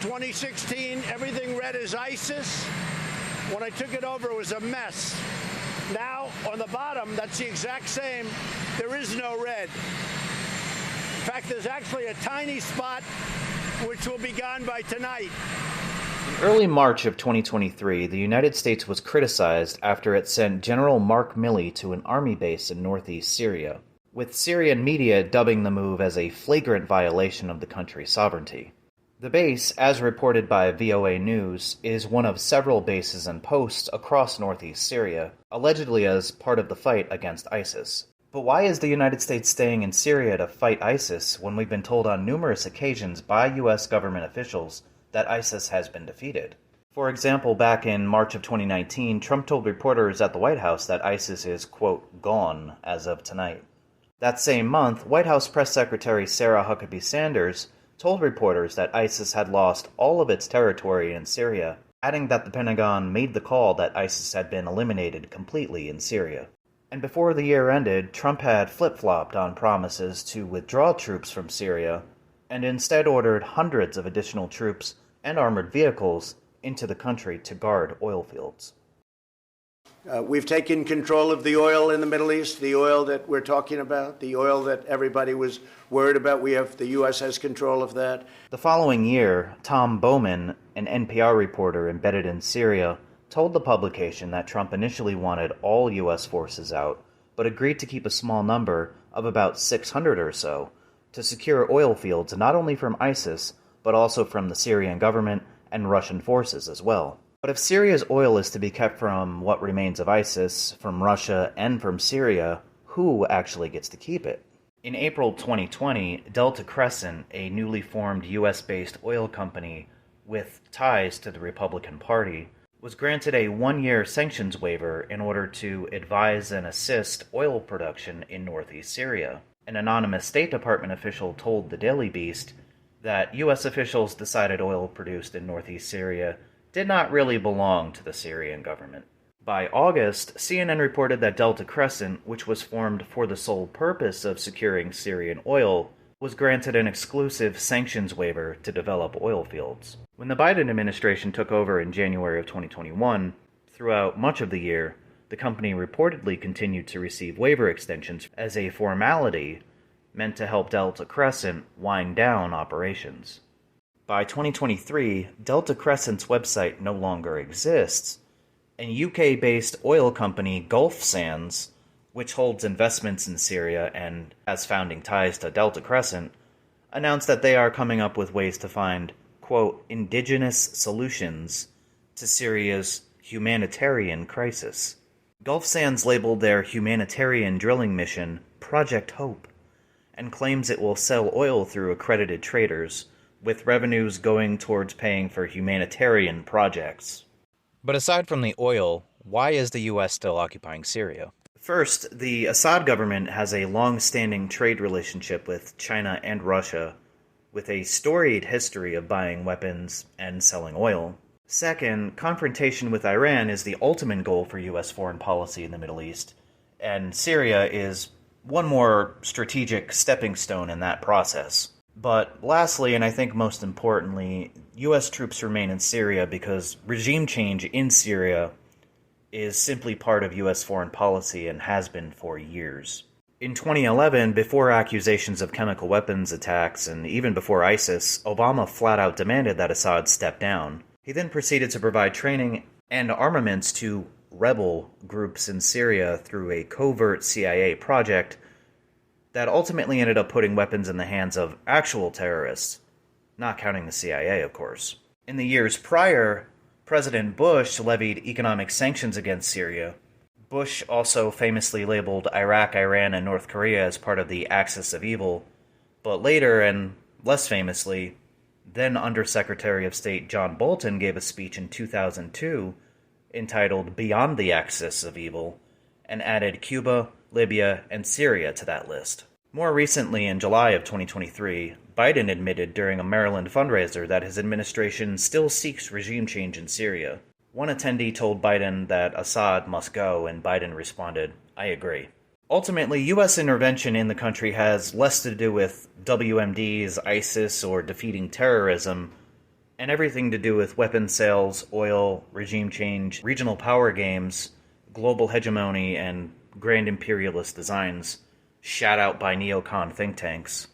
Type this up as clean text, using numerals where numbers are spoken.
2016, everything read as ISIS. When I took it over, it was a mess. Now, on the bottom, that's the exact same. There is no red. In fact, there's actually a tiny spot which will be gone by tonight. In early March of 2023, the United States was criticized after it sent General Mark Milley to an army base in northeast Syria, with Syrian media dubbing the move as a flagrant violation of the country's sovereignty. The base, as reported by VOA News, is one of several bases and posts across northeast Syria, allegedly as part of the fight against ISIS. But why is the United States staying in Syria to fight ISIS when we've been told on numerous occasions by U.S. government officials that ISIS has been defeated? For example, back in March of 2019, Trump told reporters at the White House that ISIS is, quote, gone as of tonight. That same month, White House Press Secretary Sarah Huckabee Sanders told reporters that ISIS had lost all of its territory in Syria, adding that the Pentagon made the call that ISIS had been eliminated completely in Syria. And before the year ended, Trump had flip-flopped on promises to withdraw troops from Syria, and instead ordered hundreds of additional troops and armored vehicles into the country to guard oil fields. We've taken control of the oil in the Middle East, the oil that we're talking about, the oil that everybody was worried about. The U.S. has control of that. The following year, Tom Bowman, an NPR reporter embedded in Syria, told the publication that Trump initially wanted all U.S. forces out, but agreed to keep a small number of about 600 or so to secure oil fields not only from ISIS, but also from the Syrian government and Russian forces as well. But if Syria's oil is to be kept from what remains of ISIS, from Russia, and from Syria, who actually gets to keep it? In April 2020, Delta Crescent, a newly formed U.S.-based oil company with ties to the Republican Party, was granted a one-year sanctions waiver in order to advise and assist oil production in northeast Syria. An anonymous State Department official told the Daily Beast that U.S. officials decided oil produced in northeast Syria did not really belong to the Syrian government. By August, CNN reported that Delta Crescent, which was formed for the sole purpose of securing Syrian oil, was granted an exclusive sanctions waiver to develop oil fields. When the Biden administration took over in January of 2021, throughout much of the year, the company reportedly continued to receive waiver extensions as a formality meant to help Delta Crescent wind down operations. By 2023, Delta Crescent's website no longer exists, and UK-based oil company Gulf Sands, which holds investments in Syria and has founding ties to Delta Crescent, announced that they are coming up with ways to find, quote, indigenous solutions to Syria's humanitarian crisis. Gulf Sands labeled their humanitarian drilling mission Project Hope, and claims it will sell oil through accredited traders, with revenues going towards paying for humanitarian projects. But aside from the oil, why is the U.S. still occupying Syria? First, the Assad government has a long-standing trade relationship with China and Russia, with a storied history of buying weapons and selling oil. Second, confrontation with Iran is the ultimate goal for U.S. foreign policy in the Middle East, and Syria is one more strategic stepping stone in that process. But lastly, and I think most importantly, U.S. troops remain in Syria because regime change in Syria is simply part of U.S. foreign policy and has been for years. In 2011, before accusations of chemical weapons attacks and even before ISIS, Obama flat out demanded that Assad step down. He then proceeded to provide training and armaments to rebel groups in Syria through a covert CIA project that ultimately ended up putting weapons in the hands of actual terrorists, not counting the CIA, of course. In the years prior, President Bush levied economic sanctions against Syria. Bush also famously labeled Iraq, Iran, and North Korea as part of the axis of evil, but later, and less famously, then Undersecretary of State John Bolton gave a speech in 2002 entitled Beyond the Axis of Evil, and added Cuba, Libya, and Syria to that list. More recently, in July of 2023, Biden admitted during a Maryland fundraiser that his administration still seeks regime change in Syria. One attendee told Biden that Assad must go, and Biden responded, "I agree." Ultimately, U.S. intervention in the country has less to do with WMDs, ISIS, or defeating terrorism, and everything to do with weapons sales, oil, regime change, regional power games, global hegemony, and grand imperialist designs, shat out by neocon think tanks.